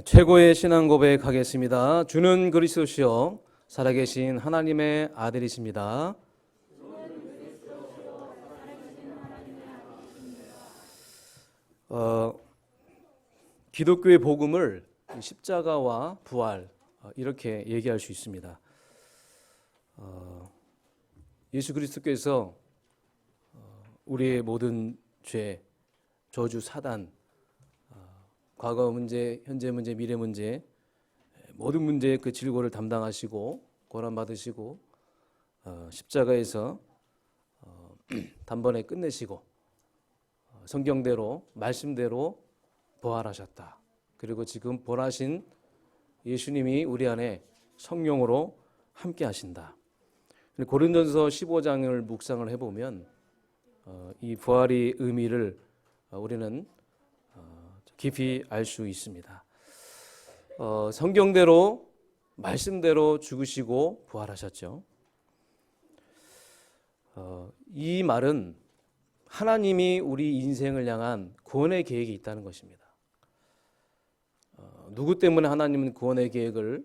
최고의 신앙 고백하겠습니다. 주는 그리스도시요 살아계신 하나님의 아들이십니다. 기독교의 복음을 십자가와 부활 이렇게 얘기할 수 있습니다. 예수 그리스도께서 우리의 모든 죄, 저주, 사단, 과거 문제, 현재 문제, 미래 문제 모든 문제의 그 질고를 담당하시고 고난 받으시고 십자가에서 단번에 끝내시고 성경대로 말씀대로 부활하셨다. 그리고 지금 부활하신 예수님이 우리 안에 성령으로 함께 하신다. 고린도전서 15장을 묵상을 해보면 이 부활의 의미를 우리는 깊이 알 수 있습니다. 성경대로 말씀대로 죽으시고 부활하셨죠. 이 말은 하나님이 우리 인생을 향한 구원의 계획이 있다는 것입니다. 누구 때문에 하나님은 구원의 계획을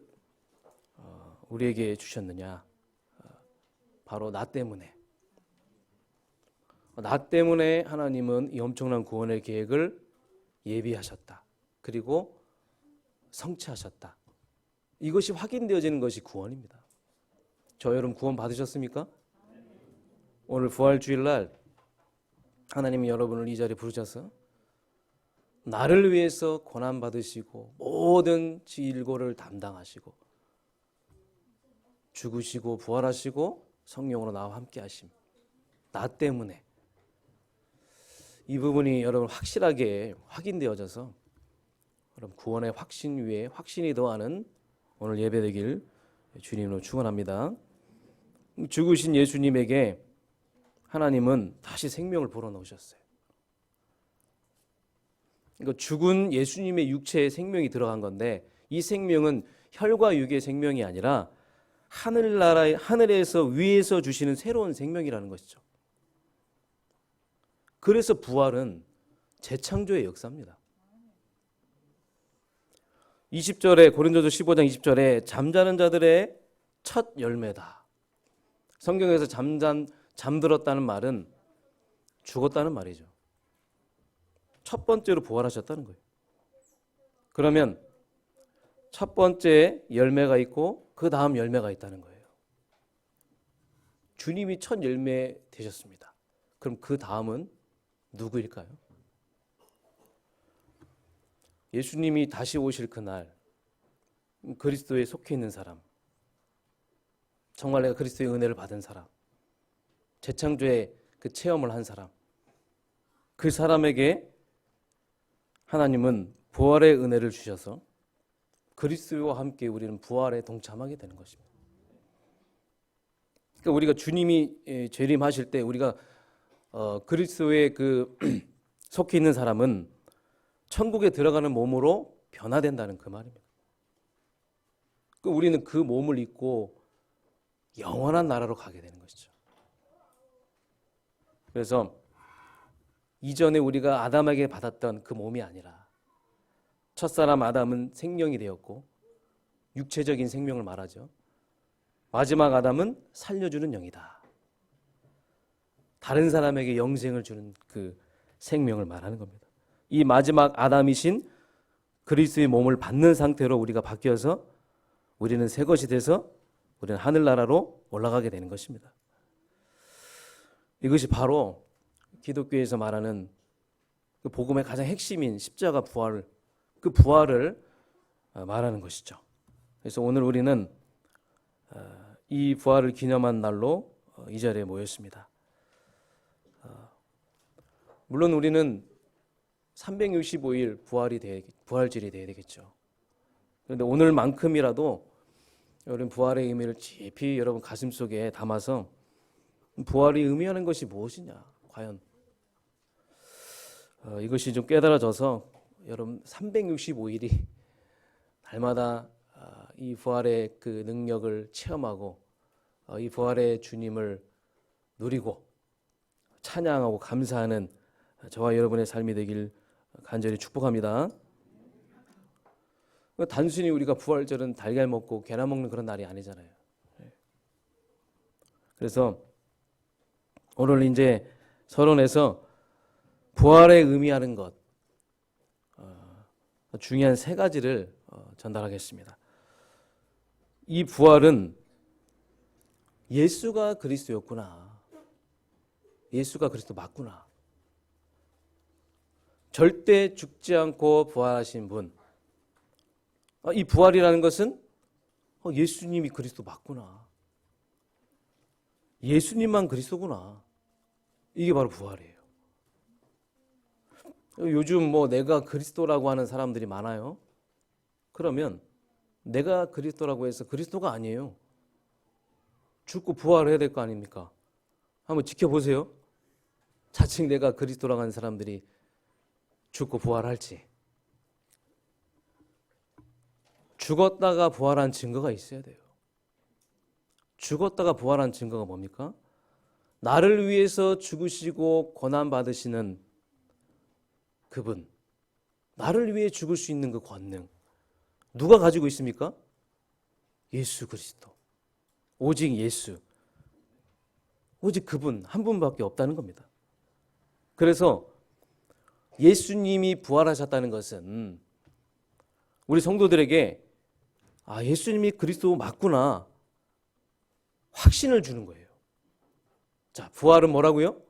우리에게 주셨느냐? 바로 나 때문에. 나 때문에 하나님은 이 엄청난 구원의 계획을 예비하셨다. 그리고 성취하셨다. 이것이 확인되어지는 것이 구원입니다. 저 여러분 구원 받으셨습니까? 오늘 부활주일날 하나님이 여러분을 이 자리에 부르셔서 나를 위해서 고난 받으시고 모든 질고를 담당하시고 죽으시고 부활하시고 성령으로 나와 함께 하심. 나 때문에. 이 부분이 여러분 확실하게 확인되어져서 여러분 구원의 확신 위에 확신이 더하는 오늘 예배되길 주님으로 축원합니다. 죽으신 예수님에게 하나님은 다시 생명을 불어넣으셨어요. 그러니까 죽은 예수님의 육체에 생명이 들어간 건데 이 생명은 혈과 육의 생명이 아니라 하늘에서 위에서 주시는 새로운 생명이라는 것이죠. 그래서 부활은 재창조의 역사입니다. 20절에 고린도서 15장 20절에 잠자는 자들의 첫 열매다. 성경에서 잠들었다는 말은 죽었다는 말이죠. 첫 번째로 부활하셨다는 거예요. 그러면 첫 번째 열매가 있고 그 다음 열매가 있다는 거예요. 주님이 첫 열매 되셨습니다. 그럼 그 다음은 누구일까요? 예수님이 다시 오실 그날 그리스도에 속해 있는 사람, 정말 내가 그리스도의 은혜를 받은 사람, 재창조의 그 체험을 한 사람, 그 사람에게 하나님은 부활의 은혜를 주셔서 그리스도와 함께 우리는 부활에 동참하게 되는 것입니다. 그러니까 우리가 주님이 재림하실 때 우리가 그리스도의 그 속해 있는 사람은 천국에 들어가는 몸으로 변화된다는 그 말입니다. 우리는 그 몸을 입고 영원한 나라로 가게 되는 것이죠. 그래서 이전에 우리가 아담에게 받았던 그 몸이 아니라 첫사람 아담은 생명이 되었고 육체적인 생명을 말하죠. 마지막 아담은 살려주는 영이다. 다른 사람에게 영생을 주는 그 생명을 말하는 겁니다. 이 마지막 아담이신 그리스도의 몸을 받는 상태로 우리가 바뀌어서 우리는 새 것이 돼서 우리는 하늘나라로 올라가게 되는 것입니다. 이것이 바로 기독교에서 말하는 그 복음의 가장 핵심인 십자가 부활, 그 부활을 말하는 것이죠. 그래서 오늘 우리는 이 부활을 기념한 날로 이 자리에 모였습니다. 물론 우리는 365일 부활절이 되어야 되겠죠. 그런데 오늘만큼이라도 여러분 부활의 의미를 깊이 여러분 가슴속에 담아서 부활이 의미하는 것이 무엇이냐 과연 이것이 좀 깨달아져서 여러분 365일이 날마다 이 부활의 그 능력을 체험하고 이 부활의 주님을 누리고 찬양하고 감사하는 저와 여러분의 삶이 되길 간절히 축복합니다. 단순히 우리가 부활절은 달걀 먹고 계란 먹는 그런 날이 아니잖아요. 그래서 오늘 이제 서론에서 부활에 의미하는 것, 중요한 세 가지를 전달하겠습니다. 이 부활은 예수가 그리스도였구나. 예수가 그리스도 맞구나. 절대 죽지 않고 부활하신 분. 이 부활이라는 것은 예수님이 그리스도 맞구나. 예수님만 그리스도구나. 이게 바로 부활이에요. 요즘 내가 그리스도라고 하는 사람들이 많아요. 그러면 내가 그리스도라고 해서 그리스도가 아니에요. 죽고 부활해야 될 거 아닙니까? 한번 지켜보세요. 자칭 내가 그리스도라고 하는 사람들이 죽고 부활할지. 죽었다가 부활한 증거가 있어야 돼요. 죽었다가 부활한 증거가 뭡니까? 나를 위해서 죽으시고 고난받으시는 그분, 나를 위해 죽을 수 있는 그 권능, 누가 가지고 있습니까? 예수 그리스도. 오직 예수. 오직 그분 한 분밖에 없다는 겁니다. 그래서 예수님이 부활하셨다는 것은 우리 성도들에게 예수님이 그리스도 맞구나 확신을 주는 거예요. 자, 부활은 뭐라고요?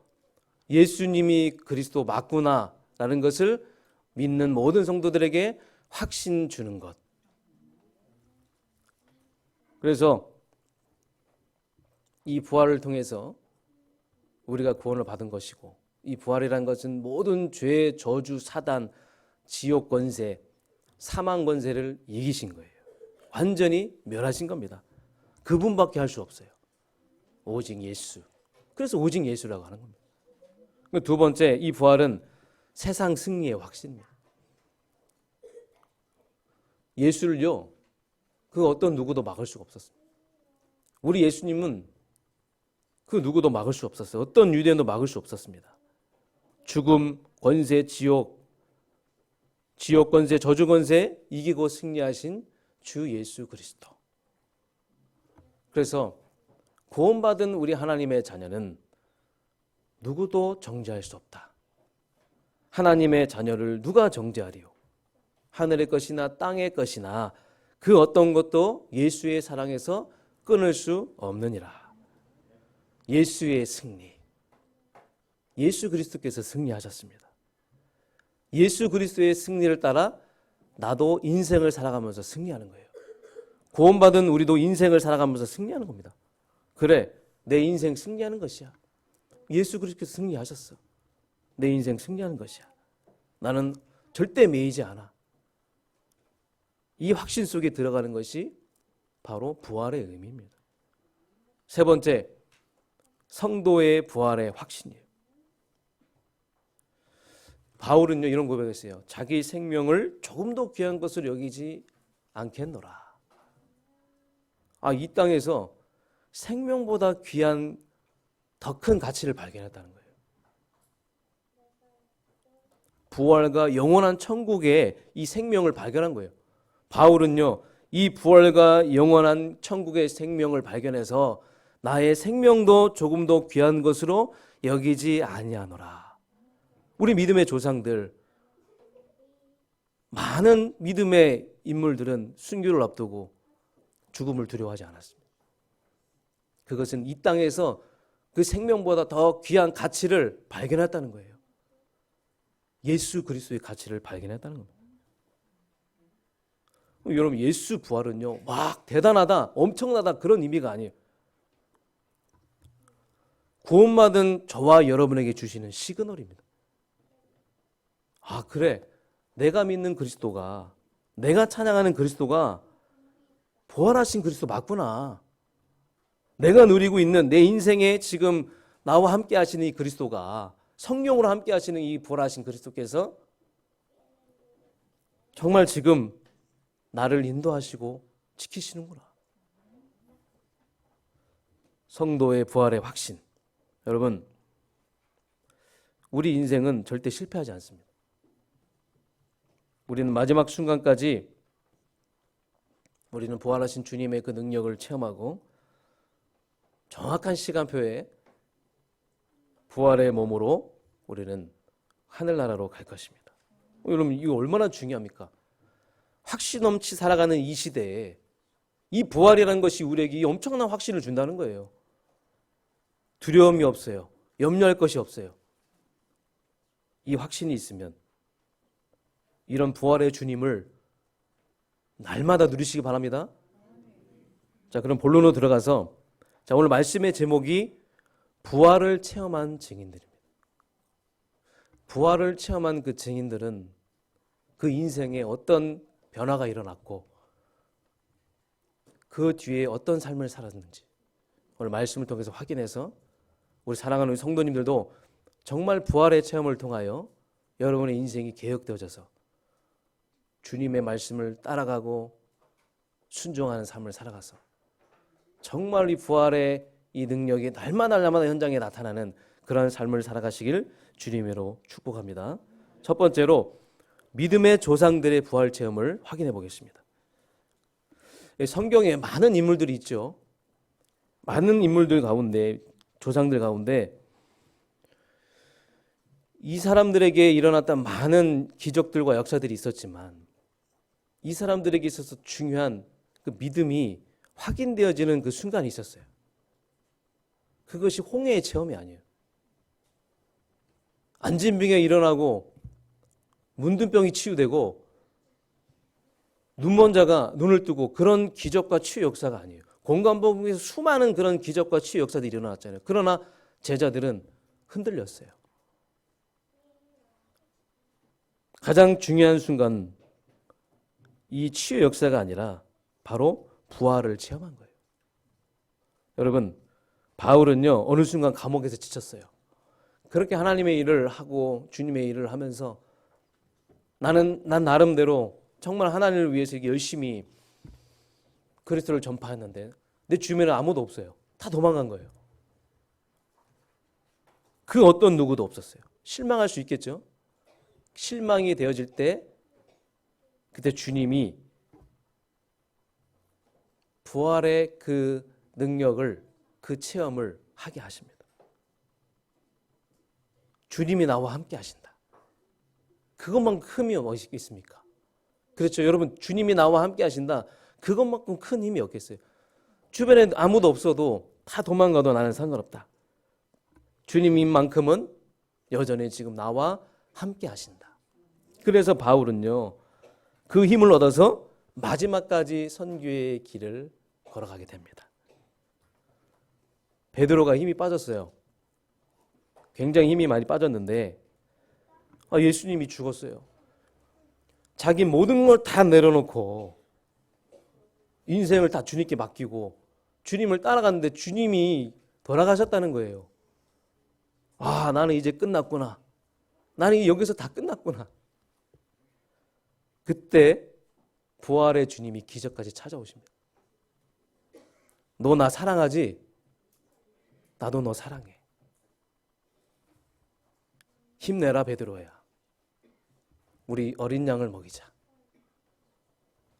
예수님이 그리스도 맞구나 라는 것을 믿는 모든 성도들에게 확신 주는 것. 그래서 이 부활을 통해서 우리가 구원을 받은 것이고, 이 부활이라는 것은 모든 죄, 저주, 사단, 지옥 권세, 사망 권세를 이기신 거예요. 완전히 멸하신 겁니다. 그분밖에 할 수 없어요. 오직 예수. 그래서 오직 예수라고 하는 겁니다. 두 번째, 이 부활은 세상 승리의 확신입니다. 예수를요, 그 어떤 누구도 막을 수가 없었습니다. 우리 예수님은 그 누구도 막을 수 없었어요. 어떤 유대인도 막을 수 없었습니다. 죽음, 권세, 지옥 권세, 저주 권세 이기고 승리하신 주 예수 그리스도. 그래서 구원받은 우리 하나님의 자녀는 누구도 정죄할 수 없다. 하나님의 자녀를 누가 정죄하리요? 하늘의 것이나 땅의 것이나 그 어떤 것도 예수의 사랑에서 끊을 수 없느니라. 예수의 승리. 예수 그리스도께서 승리하셨습니다. 예수 그리스도의 승리를 따라 나도 인생을 살아가면서 승리하는 거예요. 구원받은 우리도 인생을 살아가면서 승리하는 겁니다. 그래, 내 인생 승리하는 것이야. 예수 그리스도께서 승리하셨어. 내 인생 승리하는 것이야. 나는 절대 매이지 않아. 이 확신 속에 들어가는 것이 바로 부활의 의미입니다. 세 번째, 성도의 부활의 확신이에요. 바울은요, 이런 고백을 했어요. 자기 생명을 조금도 귀한 것을 여기지 않겠노라. 이 땅에서 생명보다 귀한 더 큰 가치를 발견했다는 거예요. 부활과 영원한 천국의 이 생명을 발견한 거예요. 바울은요, 이 부활과 영원한 천국의 생명을 발견해서 나의 생명도 조금도 귀한 것으로 여기지 아니하노라. 우리 믿음의 조상들, 많은 믿음의 인물들은 순교를 앞두고 죽음을 두려워하지 않았습니다. 그것은 이 땅에서 그 생명보다 더 귀한 가치를 발견했다는 거예요. 예수 그리스도의 가치를 발견했다는 겁니다. 여러분, 예수 부활은요, 막 대단하다, 엄청나다 그런 의미가 아니에요. 구원받은 저와 여러분에게 주시는 시그널입니다. 그래, 내가 믿는 그리스도가, 내가 찬양하는 그리스도가 부활하신 그리스도 맞구나. 내가 누리고 있는 내 인생에 지금 나와 함께 하시는 이 그리스도가, 성령으로 함께 하시는 이 부활하신 그리스도께서 정말 지금 나를 인도하시고 지키시는구나. 성도의 부활의 확신. 여러분, 우리 인생은 절대 실패하지 않습니다. 우리는 마지막 순간까지 우리는 부활하신 주님의 그 능력을 체험하고 정확한 시간표에 부활의 몸으로 우리는 하늘나라로 갈 것입니다. 여러분, 이거 얼마나 중요합니까? 확신 넘치 살아가는 이 시대에 이 부활이라는 것이 우리에게 엄청난 확신을 준다는 거예요. 두려움이 없어요. 염려할 것이 없어요. 이 확신이 있으면 이런 부활의 주님을 날마다 누리시기 바랍니다. 자, 그럼 본론으로 들어가서, 자, 오늘 말씀의 제목이 부활을 체험한 증인들입니다. 부활을 체험한 그 증인들은 그 인생에 어떤 변화가 일어났고 그 뒤에 어떤 삶을 살았는지 오늘 말씀을 통해서 확인해서 우리 사랑하는 성도님들도 정말 부활의 체험을 통하여 여러분의 인생이 개혁되어져서 주님의 말씀을 따라가고 순종하는 삶을 살아가서 정말 이 부활의 이 능력이 날마다 현장에 나타나는 그런 삶을 살아가시길 주님으로 축복합니다. 첫 번째로 믿음의 조상들의 부활 체험을 확인해 보겠습니다. 성경에 많은 인물들이 있죠. 많은 인물들 가운데, 조상들 가운데 이 사람들에게 일어났던 많은 기적들과 역사들이 있었지만 이 사람들에게 있어서 중요한 그 믿음이 확인되어지는 그 순간이 있었어요. 그것이 홍해의 체험이 아니에요. 안진병이 일어나고 문둥병이 치유되고 눈먼 자가 눈을 뜨고 그런 기적과 치유 역사가 아니에요. 공관복음에서 수많은 그런 기적과 치유 역사들이 일어났잖아요. 그러나 제자들은 흔들렸어요. 가장 중요한 순간 이 치유 역사가 아니라 바로 부활을 체험한 거예요. 여러분, 바울은요 어느 순간 감옥에서 지쳤어요. 그렇게 하나님의 일을 하고 주님의 일을 하면서 난 나름대로 정말 하나님을 위해서 열심히 그리스도를 전파했는데 내 주변에 아무도 없어요. 다 도망간 거예요. 그 어떤 누구도 없었어요. 실망할 수 있겠죠. 실망이 되어질 때 그때 주님이 부활의 그 능력을, 그 체험을 하게 하십니다. 주님이 나와 함께 하신다. 그것만큼 큰 힘이 있습니까? 그렇죠. 여러분, 주님이 나와 함께 하신다. 그것만큼 큰 힘이 없겠어요. 주변에 아무도 없어도 다 도망가도 나는 상관없다. 주님인만큼은 여전히 지금 나와 함께 하신다. 그래서 바울은요 그 힘을 얻어서 마지막까지 선교의 길을 걸어가게 됩니다. 베드로가 힘이 빠졌어요. 굉장히 힘이 많이 빠졌는데 예수님이 죽었어요. 자기 모든 걸 다 내려놓고 인생을 다 주님께 맡기고 주님을 따라갔는데 주님이 돌아가셨다는 거예요. 나는 이제 끝났구나. 나는 여기서 다 끝났구나. 그때 부활의 주님이 기적까지 찾아오십니다. 너 나 사랑하지? 나도 너 사랑해. 힘내라 베드로야. 우리 어린 양을 먹이자.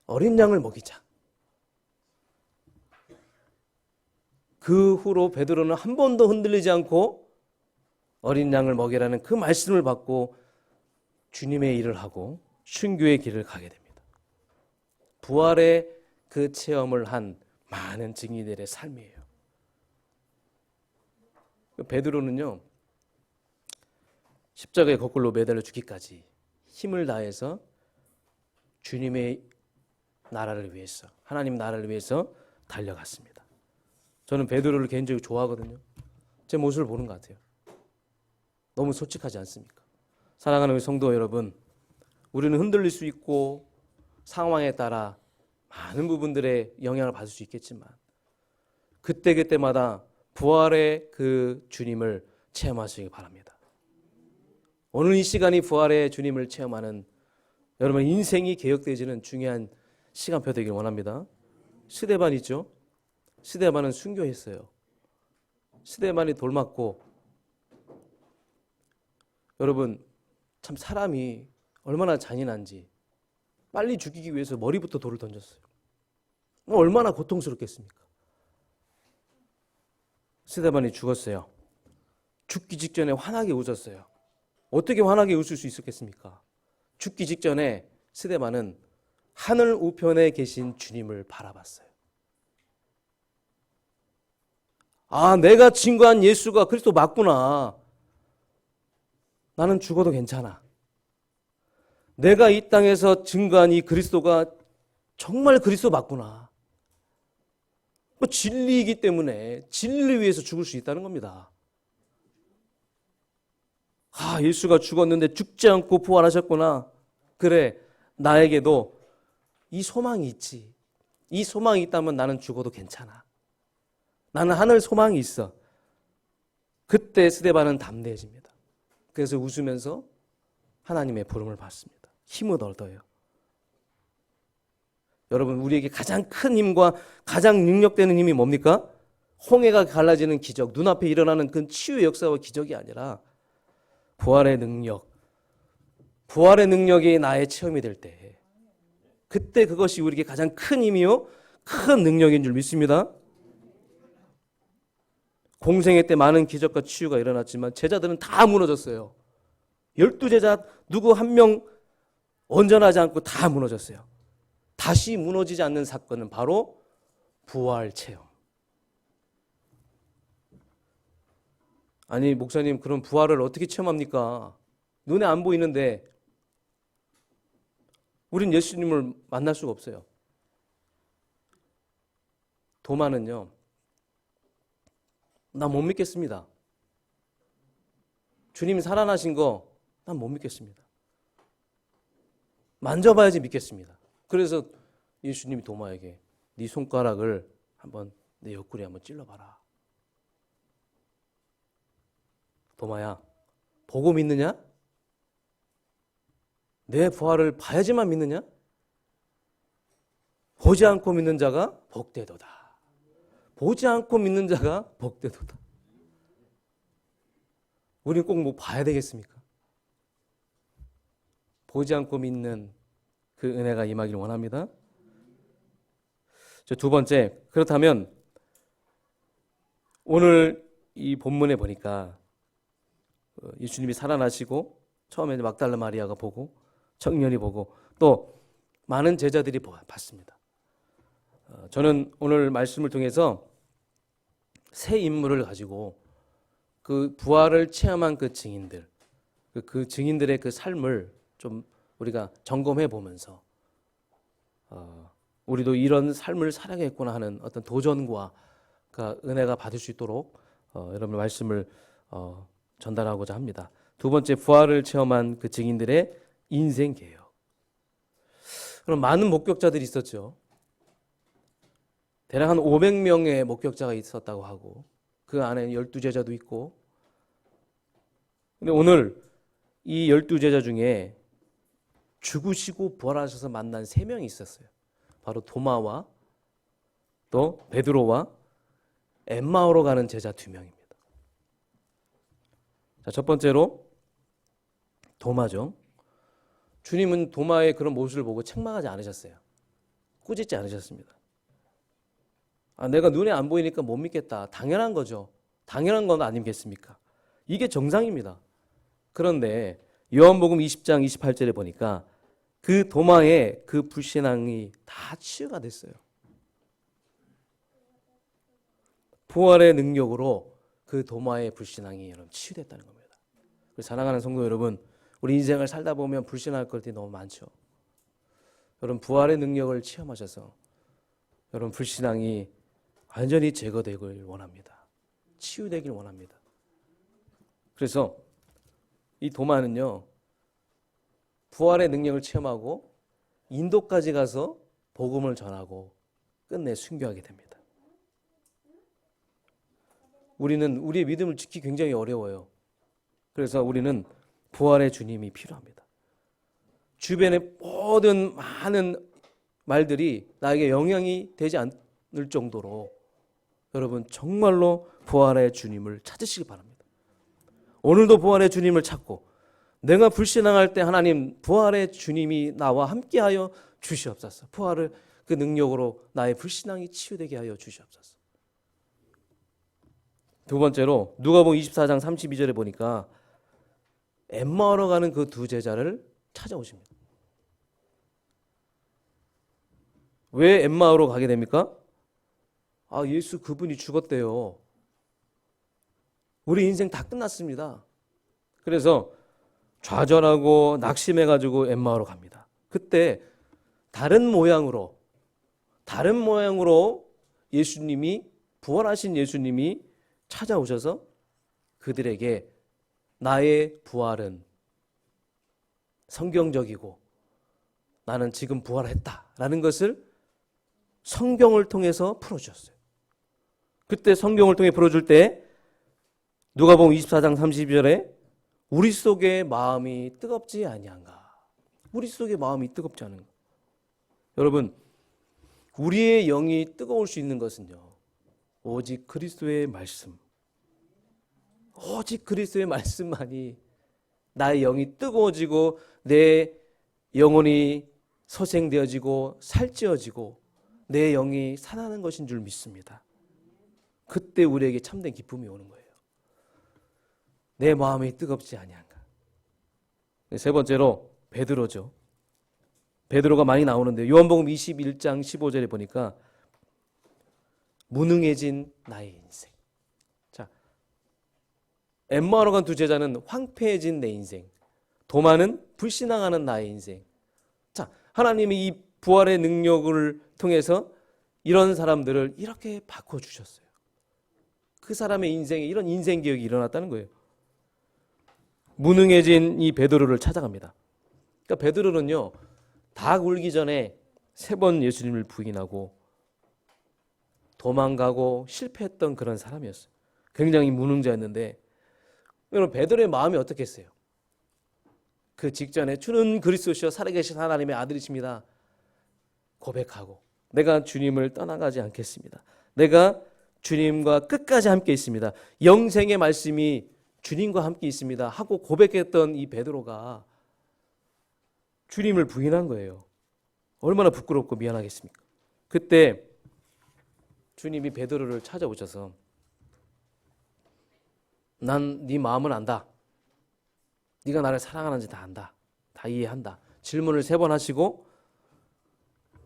어린 양을 먹이자. 그 후로 베드로는 한 번도 흔들리지 않고 어린 양을 먹이라는 그 말씀을 받고 주님의 일을 하고 순교의 길을 가게 됩니다. 부활의 그 체험을 한 많은 증인들의 삶이에요. 베드로는요 십자가에 거꾸로 매달려 죽기까지 힘을 다해서 주님의 나라를 위해서, 하나님 나라를 위해서 달려갔습니다. 저는 베드로를 개인적으로 좋아하거든요. 제 모습을 보는 것 같아요. 너무 솔직하지 않습니까? 사랑하는 우리 성도 여러분, 우리는 흔들릴 수 있고 상황에 따라 많은 부분들의 영향을 받을 수 있겠지만 그때그때마다 부활의 그 주님을 체험하시기 바랍니다. 오늘 이 시간이 부활의 주님을 체험하는 여러분 인생이 개혁되어지는 중요한 시간표 되길 원합니다. 스데반 있죠? 스데반은 순교했어요. 스데반이 돌 맞고 여러분 참 사람이 얼마나 잔인한지 빨리 죽이기 위해서 머리부터 돌을 던졌어요. 얼마나 고통스럽겠습니까? 스데반이 죽었어요. 죽기 직전에 환하게 웃었어요. 어떻게 환하게 웃을 수 있었겠습니까? 죽기 직전에 스데반은 하늘 우편에 계신 주님을 바라봤어요. 아, 내가 증거한 예수가 그리스도 맞구나. 나는 죽어도 괜찮아. 내가 이 땅에서 증거한 이 그리스도가 정말 그리스도 맞구나. 진리이기 때문에 진리 위해서 죽을 수 있다는 겁니다. 아, 예수가 죽었는데 죽지 않고 부활하셨구나. 그래, 나에게도 이 소망이 있지. 이 소망이 있다면 나는 죽어도 괜찮아. 나는 하늘 소망이 있어. 그때 스데반은 담대해집니다. 그래서 웃으면서 하나님의 부름을 받습니다. 힘을 얻어요. 여러분, 우리에게 가장 큰 힘과 가장 능력되는 힘이 뭡니까? 홍해가 갈라지는 기적, 눈앞에 일어나는 그 치유의 역사와 기적이 아니라 부활의 능력, 부활의 능력이 나의 체험이 될 때, 그때 그것이 우리에게 가장 큰 힘이요, 큰 능력인 줄 믿습니다. 공생애 때 많은 기적과 치유가 일어났지만 제자들은 다 무너졌어요. 12제자 누구 한 명 온전하지 않고 다 무너졌어요. 다시 무너지지 않는 사건은 바로 부활 체험. 아니, 목사님, 그럼 부활을 어떻게 체험합니까? 눈에 안 보이는데 우린 예수님을 만날 수가 없어요. 도마는요, 나 못 믿겠습니다. 주님 살아나신 거 난 못 믿겠습니다. 만져봐야지 믿겠습니다. 그래서 예수님이 도마에게 네 손가락을 한번 내 옆구리에 한번 찔러봐라. 도마야, 보고 믿느냐? 내 부활을 봐야지만 믿느냐? 보지 않고 믿는 자가 복되도다. 보지 않고 믿는 자가 복되도다. 우리는 꼭 뭐 봐야 되겠습니까? 보지 않고 믿는 그 은혜가 임하기를 원합니다. 두 번째, 그렇다면 오늘 이 본문에 보니까 예수님이 살아나시고 처음에 막달라 마리아가 보고 청년이 보고 또 많은 제자들이 봤습니다. 저는 오늘 말씀을 통해서 세 인물을 가지고 그 부활을 체험한 그 증인들, 그 증인들의 그 삶을 좀 우리가 점검해 보면서 우리도 이런 삶을 살아야겠구나 하는 어떤 도전과 그 은혜가 받을 수 있도록 여러분 말씀을 전달하고자 합니다. 두 번째, 부활을 체험한 그 증인들의 인생 개혁. 그럼 많은 목격자들이 있었죠. 대략 한 500명의 목격자가 있었다고 하고 그 안에 12제자도 있고, 근데 오늘 이 12제자 중에 죽으시고 부활하셔서 만난 3명이 있었어요. 바로 도마와 또 베드로와 엠마오로 가는 제자 2명입니다. 자, 첫 번째로 도마죠. 주님은 도마의 그런 모습을 보고 책망하지 않으셨어요. 꾸짖지 않으셨습니다. 아, 내가 눈에 안 보이니까 못 믿겠다. 당연한 거죠. 당연한 건 아니겠습니까? 이게 정상입니다. 그런데 요한복음 20장 28절에 보니까 그 도마의 그 불신앙이 다 치유가 됐어요. 부활의 능력으로 그 도마의 불신앙이 여러분 치유됐다는 겁니다. 사랑하는 성도 여러분, 우리 인생을 살다 보면 불신할 것들이 너무 많죠. 여러분, 부활의 능력을 체험하셔서 여러분 불신앙이 완전히 제거되길 원합니다. 치유되길 원합니다. 그래서 이 도마는요, 부활의 능력을 체험하고 인도까지 가서 복음을 전하고 끝내 순교하게 됩니다. 우리는 우리의 믿음을 지키기 굉장히 어려워요. 그래서 우리는 부활의 주님이 필요합니다. 주변의 모든 많은 말들이 나에게 영향이 되지 않을 정도로 여러분 정말로 부활의 주님을 찾으시기 바랍니다. 오늘도 부활의 주님을 찾고 내가 불신앙할 때 하나님 부활의 주님이 나와 함께하여 주시옵소서. 부활을 그 능력으로 나의 불신앙이 치유되게 하여 주시옵소서. 두 번째로 누가복음 24장 32절에 보니까 엠마오로 가는 그 두 제자를 찾아오십니다. 왜 엠마오로 가게 됩니까? 예수 그분이 죽었대요. 우리 인생 다 끝났습니다. 그래서 좌절하고 낙심해가지고 엠마오로 갑니다. 그때 다른 모양으로 예수님이, 부활하신 예수님이 찾아오셔서 그들에게 나의 부활은 성경적이고 나는 지금 부활했다라는 것을 성경을 통해서 풀어주셨어요. 그때 성경을 통해 풀어줄 때 누가복음 24장 32절에 우리 속에 마음이 뜨겁지 아니한가? 우리 속에 마음이 뜨겁지 않은가? 여러분, 우리의 영이 뜨거울 수 있는 것은요, 오직 그리스도의 말씀, 오직 그리스도의 말씀만이 나의 영이 뜨거워지고 내 영혼이 소생되어지고 살찌어지고 내 영이 살아나는 것인 줄 믿습니다. 그때 우리에게 참된 기쁨이 오는 거예요. 내 마음이 뜨겁지 아니한가. 세 번째로 베드로죠. 베드로가 많이 나오는데 요한복음 21장 15절에 보니까 무능해진 나의 인생. 자, 엠마오로 간 두 제자는 황폐해진 내 인생, 도마는 불신앙하는 나의 인생. 자, 하나님이 이 부활의 능력을 통해서 이런 사람들을 이렇게 바꿔주셨어요. 그 사람의 인생에 이런 인생 기억이 일어났다는 거예요. 무능해진 이 베드로를 찾아갑니다. 그러니까 베드로는요, 닭 울기 전에 3번 예수님을 부인하고 도망가고 실패했던 그런 사람이었어요. 굉장히 무능자였는데 여러분, 베드로의 마음이 어떻겠어요? 그 직전에 주는 그리스도시여 살아계신 하나님의 아들이십니다 고백하고, 내가 주님을 떠나가지 않겠습니다. 내가 주님과 끝까지 함께 있습니다. 영생의 말씀이 주님과 함께 있습니다 하고 고백했던 이 베드로가 주님을 부인한 거예요. 얼마나 부끄럽고 미안하겠습니까? 그때 주님이 베드로를 찾아오셔서 난 네 마음을 안다. 네가 나를 사랑하는지 다 안다. 다 이해한다. 질문을 3번 하시고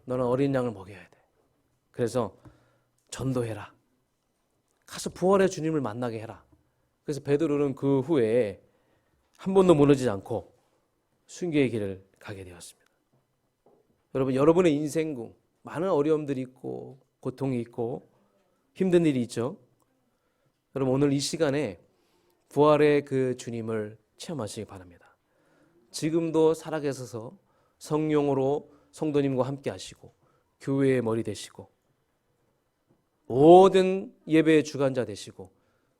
너는 어린 양을 먹여야 돼. 그래서 전도해라. 가서 부활의 주님을 만나게 해라. 그래서 베드로는 그 후에 한 번도 무너지지 않고 순교의 길을 가게 되었습니다. 여러분, 여러분의 인생 많은 어려움들이 있고 고통이 있고 힘든 일이 있죠. 여러분, 오늘 이 시간에 부활의 그 주님을 체험하시기 바랍니다. 지금도 살아계셔서 성령으로 성도님과 함께 하시고 교회의 머리 되시고 모든 예배의 주관자 되시고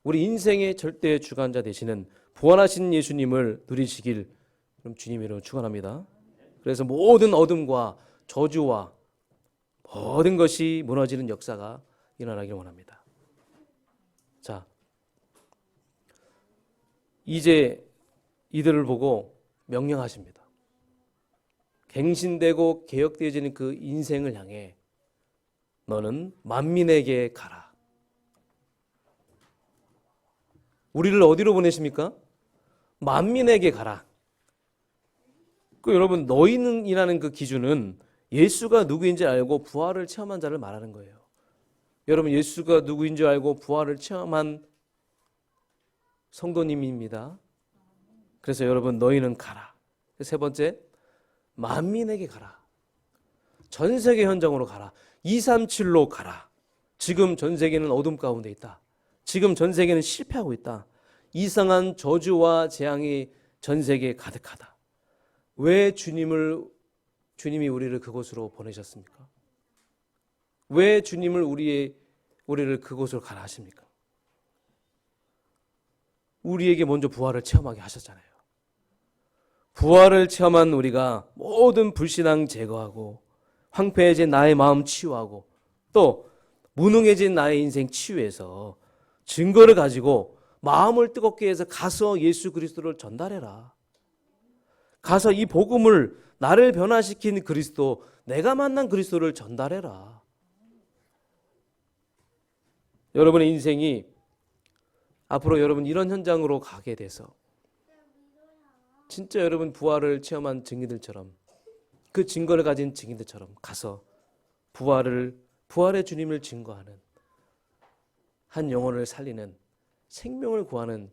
우리 인생의 절대 주관자 되시는 부활하신 예수님을 누리시길 그럼 주님의 이름으로 축원합니다. 그래서 모든 어둠과 저주와 모든 것이 무너지는 역사가 일어나길 원합니다. 자, 이제 이들을 보고 명령하십니다. 갱신되고 개혁되어지는 그 인생을 향해 너는 만민에게 가라. 우리를 어디로 보내십니까? 만민에게 가라. 여러분, 너희는이라는 그 기준은 예수가 누구인지 알고 부활을 체험한 자를 말하는 거예요. 여러분, 예수가 누구인지 알고 부활을 체험한 성도님입니다. 그래서 여러분, 너희는 가라. 3번째, 만민에게 가라. 전 세계 현장으로 가라. 237로 가라. 지금 전 세계는 어둠 가운데 있다. 지금 전 세계는 실패하고 있다. 이상한 저주와 재앙이 전 세계에 가득하다. 왜 주님이 우리를 그곳으로 보내셨습니까? 왜 주님을 우리를 그곳으로 가라 하십니까? 우리에게 먼저 부활을 체험하게 하셨잖아요. 부활을 체험한 우리가 모든 불신앙 제거하고 황폐해진 나의 마음 치유하고 또 무능해진 나의 인생 치유해서 증거를 가지고 마음을 뜨겁게 해서 가서 예수 그리스도를 전달해라. 가서 이 복음을 나를 변화시킨 그리스도, 내가 만난 그리스도를 전달해라. 여러분의 인생이 앞으로 여러분 이런 현장으로 가게 돼서 진짜 여러분 부활을 체험한 증인들처럼, 그 증거를 가진 증인들처럼 가서 부활의 주님을 증거하는, 한 영혼을 살리는, 생명을 구하는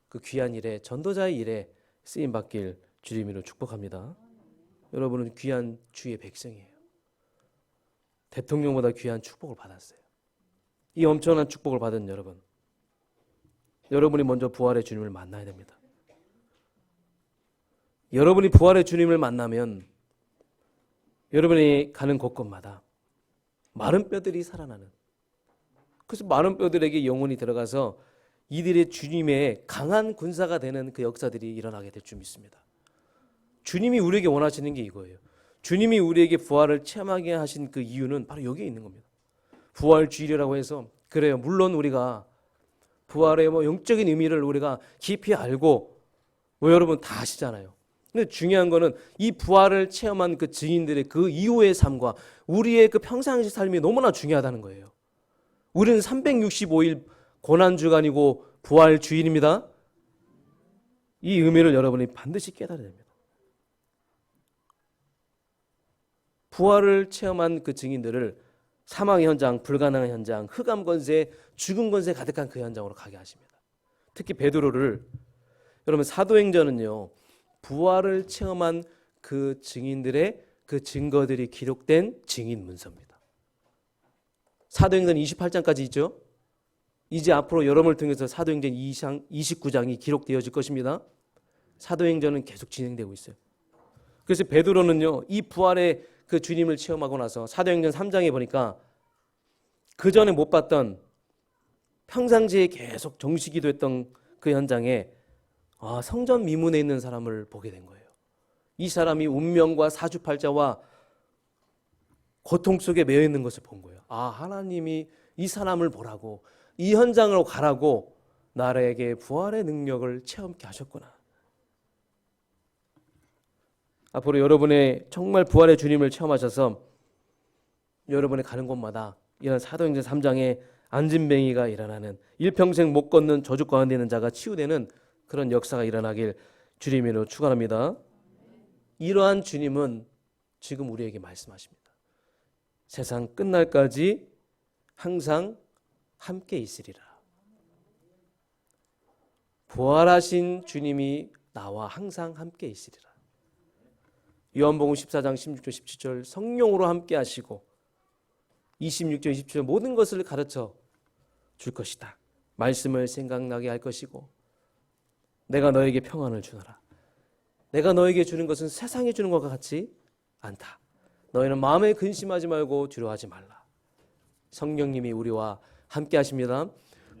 그 귀한 일에, 전도자의 일에 쓰임 받길 주님으로 축복합니다. 여러분은 귀한 주의 백성이에요. 대통령보다 귀한 축복을 받았어요. 이 엄청난 축복을 받은 여러분이 먼저 부활의 주님을 만나야 됩니다. 여러분이 부활의 주님을 만나면 여러분이 가는 곳곳마다 마른 뼈들이 살아나는, 그래서 마른 뼈들에게 영혼이 들어가서 이들의 주님의 강한 군사가 되는 그 역사들이 일어나게 될 줄 믿습니다. 주님이 우리에게 원하시는 게 이거예요. 주님이 우리에게 부활을 체험하게 하신 그 이유는 바로 여기에 있는 겁니다. 부활 주일이라고 해서, 그래요, 물론 우리가 부활의 영적인 의미를 우리가 깊이 알고 여러분 다 아시잖아요. 근데 중요한 거는 이 부활을 체험한 그 증인들의 그 이후의 삶과 우리의 그 평상시 삶이 너무나 중요하다는 거예요. 우리는 365일 고난주간이고 부활 주일입니다. 이 의미를 여러분이 반드시 깨달아야 됩니다. 부활을 체험한 그 증인들을 사망의 현장, 불가능한 현장, 흑암 권세, 죽음 권세 가득한 그 현장으로 가게 하십니다. 특히 베드로를, 여러분 사도행전은요, 부활을 체험한 그 증인들의 그 증거들이 기록된 증인 문서입니다. 사도행전 28장까지 있죠. 이제 앞으로 여러분을 통해서 사도행전 29장이 기록되어질 것입니다. 사도행전은 계속 진행되고 있어요. 그래서 베드로는요, 이 부활의 그 주님을 체험하고 나서 사도행전 3장에 보니까 그 전에 못 봤던, 평상시에 계속 정시기도 했던 그 현장에 성전 미문에 있는 사람을 보게 된 거예요. 이 사람이 운명과 사주팔자와 고통 속에 매여 있는 것을 본 거예요. 하나님이 이 사람을 보라고, 이 현장으로 가라고 나에게 부활의 능력을 체험케 하셨구나. 앞으로 여러분의 정말 부활의 주님을 체험하셔서 여러분이 가는 곳마다 이런 사도행전 3장의 안진뱅이가 일어나는, 일평생 못 걷는 저주 가운데 있는 자가 치유되는 그런 역사가 일어나길 주님으로 축원합니다. 이러한 주님은 지금 우리에게 말씀하십니다. 세상 끝날까지 항상 함께 있으리라. 부활하신 주님이 나와 항상 함께 있으리라. 요한복음 14장 16절 17절 성령으로 함께 하시고 26절 27절 모든 것을 가르쳐 줄 것이다. 말씀을 생각나게 할 것이고 내가 너에게 평안을 주노라. 내가 너에게 주는 것은 세상에 주는 것과 같지 않다. 너희는 마음에 근심하지 말고 두려워하지 말라. 성령님이 우리와 함께 하십니다.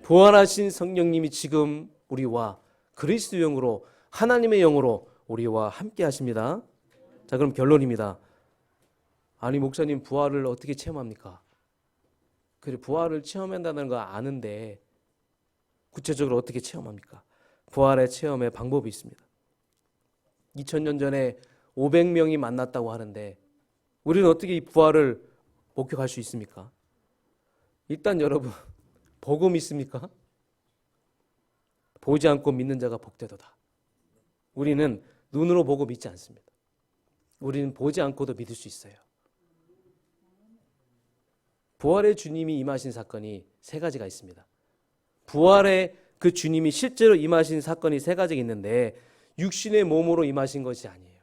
부활하신 성령님이 지금 우리와 그리스도 영으로, 하나님의 영으로 우리와 함께 하십니다. 자, 그럼 결론입니다. 아니 목사님, 부활을 어떻게 체험합니까? 그래, 부활을 체험한다는 거 아는데 구체적으로 어떻게 체험합니까? 부활의 체험의 방법이 있습니다. 2000년 전에 500명이 만났다고 하는데 우리는 어떻게 이 부활을 목격할 수 있습니까? 일단 여러분, 복음 있습니까? 보지 않고 믿는 자가 복되도다. 우리는 눈으로 보고 믿지 않습니다. 우리는 보지 않고도 믿을 수 있어요. 부활의 주님이 임하신 사건이 세 가지가 있습니다. 부활의 그 주님이 실제로 임하신 사건이 세 가지가 있는데 육신의 몸으로 임하신 것이 아니에요.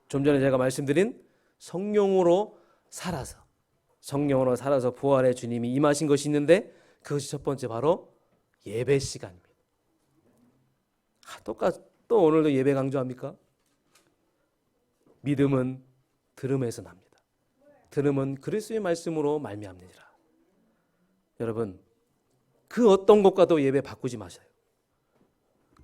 좀 전에 제가 말씀드린 성령으로 살아서 부활의 주님이 임하신 것이 있는데 그것이 첫 번째 바로 예배 시간입니다. 또 오늘도 예배 강조합니까? 믿음은 들음에서 납니다. 들음은 그리스도의 말씀으로 말미암느니라. 여러분, 그 어떤 것과도 예배 바꾸지 마세요.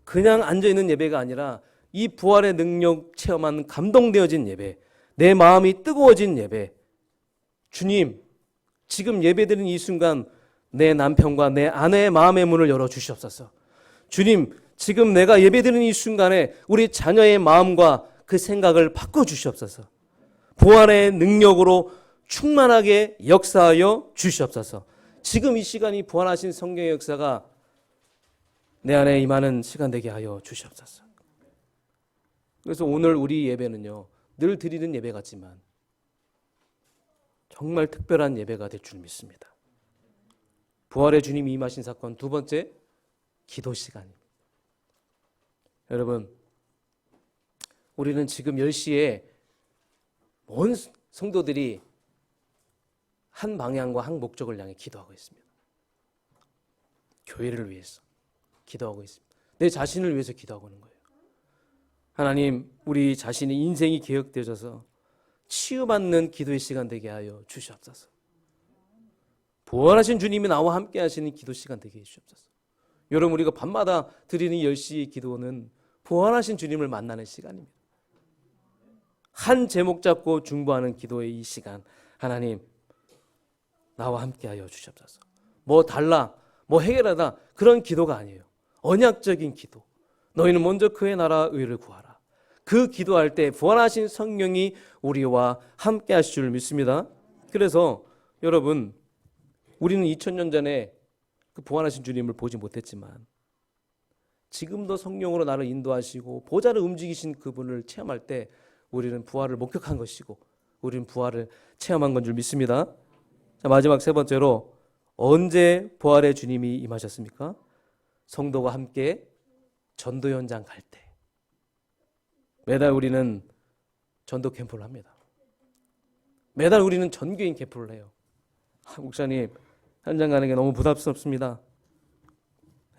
그냥 앉아있는 예배가 아니라 이 부활의 능력 체험한 감동되어진 예배, 내 마음이 뜨거워진 예배. 주님, 지금 예배드리는 이 순간 내 남편과 내 아내의 마음의 문을 열어주시옵소서. 주님, 지금 내가 예배드리는 이 순간에 우리 자녀의 마음과 그 생각을 바꿔주시옵소서. 부활의 능력으로 충만하게 역사하여 주시옵소서. 지금 이 시간이 부활하신 성령의 역사가 내 안에 임하는 시간 되게 하여 주시옵소서. 그래서 오늘 우리 예배는요, 늘 드리는 예배 같지만 정말 특별한 예배가 될 줄 믿습니다. 부활의 주님이 임하신 사건, 두 번째, 기도 시간입니다. 여러분, 우리는 지금 10시에 온 성도들이 한 방향과 한 목적을 향해 기도하고 있습니다. 교회를 위해서 기도하고 있습니다. 내 자신을 위해서 기도하고 있는 거예요. 하나님, 우리 자신의 인생이 개혁되어져서 치유받는 기도의 시간 되게 하여 주시옵소서. 부활하신 주님이 나와 함께 하시는 기도 시간 되게 해 주시옵소서. 여러분, 우리가 밤마다 드리는 10시의 기도는 부활하신 주님을 만나는 시간입니다. 한 제목 잡고 중보하는 기도의 이 시간, 하나님 나와 함께 하여 주시옵소서. 뭐 달라, 뭐 해결하다, 그런 기도가 아니에요. 언약적인 기도. 너희는 먼저 그의 나라 의를 구하라. 그 기도할 때 부활하신 성령이 우리와 함께 하실 줄 믿습니다. 그래서 여러분, 우리는 2000년 전에 그 부활하신 주님을 보지 못했지만 지금도 성령으로 나를 인도하시고 보좌를 움직이신 그분을 체험할 때 우리는 부활을 목격한 것이고 우리는 부활을 체험한 건 줄 믿습니다. 자, 마지막 세 번째로, 언제 부활의 주님이 임하셨습니까? 성도가 함께 전도 현장 갈 때. 매달 우리는 전도 캠프를 합니다. 매달 우리는 전교인 캠프를 해요. 목사님, 현장 가는 게 너무 부담스럽습니다.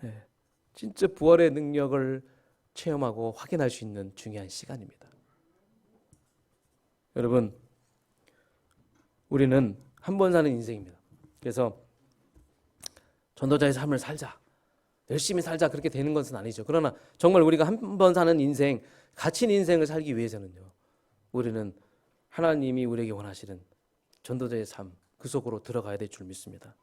네, 진짜 부활의 능력을 체험하고 확인할 수 있는 중요한 시간입니다. 여러분, 우리는 한 번 사는 인생입니다. 그래서 전도자의 삶을 살자, 열심히 살자, 그렇게 되는 것은 아니죠. 그러나 정말 우리가 한 번 사는 인생, 갇힌 인생을 살기 위해서는요, 우리는 하나님이 우리에게 원하시는 전도자의 삶, 그 속으로 들어가야 될 줄 믿습니다.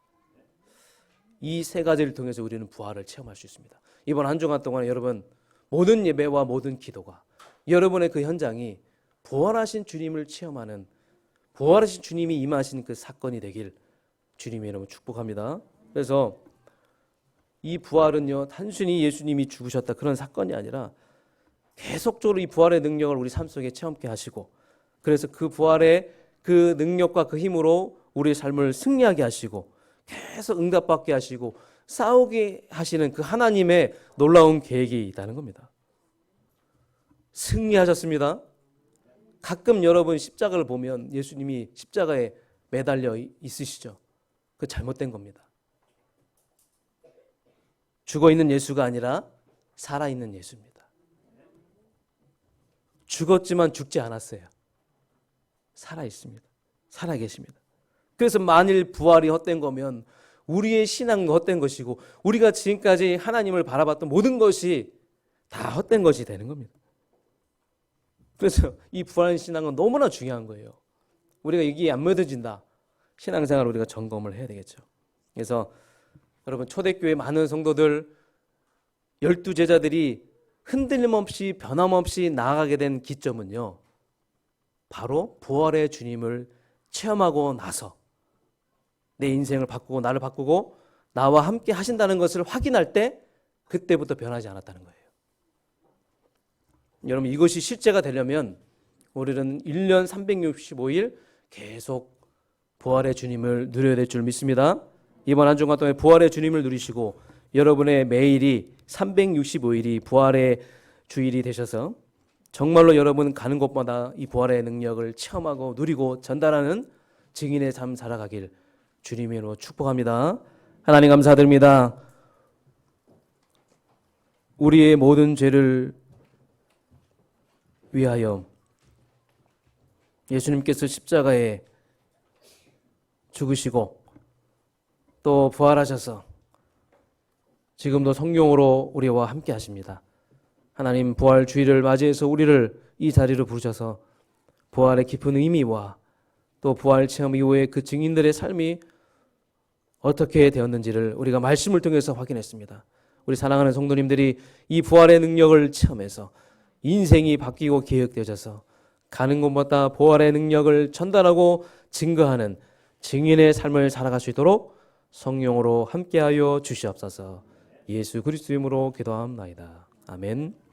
이 세 가지를 통해서 우리는 부활을 체험할 수 있습니다. 이번 한 주간 동안 여러분, 모든 예배와 모든 기도가 여러분의 그 현장이 부활하신 주님을 체험하는, 부활하신 주님이 임하신 그 사건이 되길 주님이 여러분 축복합니다. 그래서 이 부활은요, 단순히 예수님이 죽으셨다 그런 사건이 아니라 계속적으로 이 부활의 능력을 우리 삶 속에 체험케 하시고, 그래서 그 부활의 그 능력과 그 힘으로 우리의 삶을 승리하게 하시고 계속 응답받게 하시고 싸우게 하시는 그 하나님의 놀라운 계획이 있다는 겁니다. 승리하셨습니다. 가끔 여러분 십자가를 보면 예수님이 십자가에 매달려 있으시죠. 그 잘못된 겁니다. 죽어있는 예수가 아니라 살아있는 예수입니다. 죽었지만 죽지 않았어요. 살아있습니다. 살아계십니다. 그래서 만일 부활이 헛된 거면 우리의 신앙은 헛된 것이고 우리가 지금까지 하나님을 바라봤던 모든 것이 다 헛된 것이 되는 겁니다. 그래서 이 부활한 신앙은 너무나 중요한 거예요. 우리가 이게 안 믿어진다, 신앙생활 우리가 점검을 해야 되겠죠. 그래서 여러분, 초대교회 많은 성도들, 12제자들이 흔들림 없이 변함없이 나아가게 된 기점은요, 바로 부활의 주님을 체험하고 나서 내 인생을 바꾸고 나를 바꾸고 나와 함께 하신다는 것을 확인할 때 그때부터 변하지 않았다는 거예요. 여러분, 이것이 실제가 되려면 우리는 1년 365일 계속 부활의 주님을 누려야 될 줄 믿습니다. 이번 한 주간 동안 부활의 주님을 누리시고 여러분의 매일이 365일이 부활의 주일이 되셔서 정말로 여러분 가는 곳마다 이 부활의 능력을 체험하고 누리고 전달하는 증인의 삶 살아가길 주님의 이름으로 축복합니다. 하나님 감사드립니다. 우리의 모든 죄를 위하여 예수님께서 십자가에 죽으시고 또 부활하셔서 지금도 성령으로 우리와 함께 하십니다. 하나님, 부활 주일을 맞이해서 우리를 이 자리로 부르셔서 부활의 깊은 의미와 또 부활 체험 이후에 그 증인들의 삶이 어떻게 되었는지를 우리가 말씀을 통해서 확인했습니다. 우리 사랑하는 성도님들이 이 부활의 능력을 체험해서 인생이 바뀌고 개혁되어져서 가는 곳마다 부활의 능력을 전달하고 증거하는 증인의 삶을 살아갈 수 있도록 성령으로 함께하여 주시옵소서. 예수 그리스도 이름으로 기도합나이다. 아멘.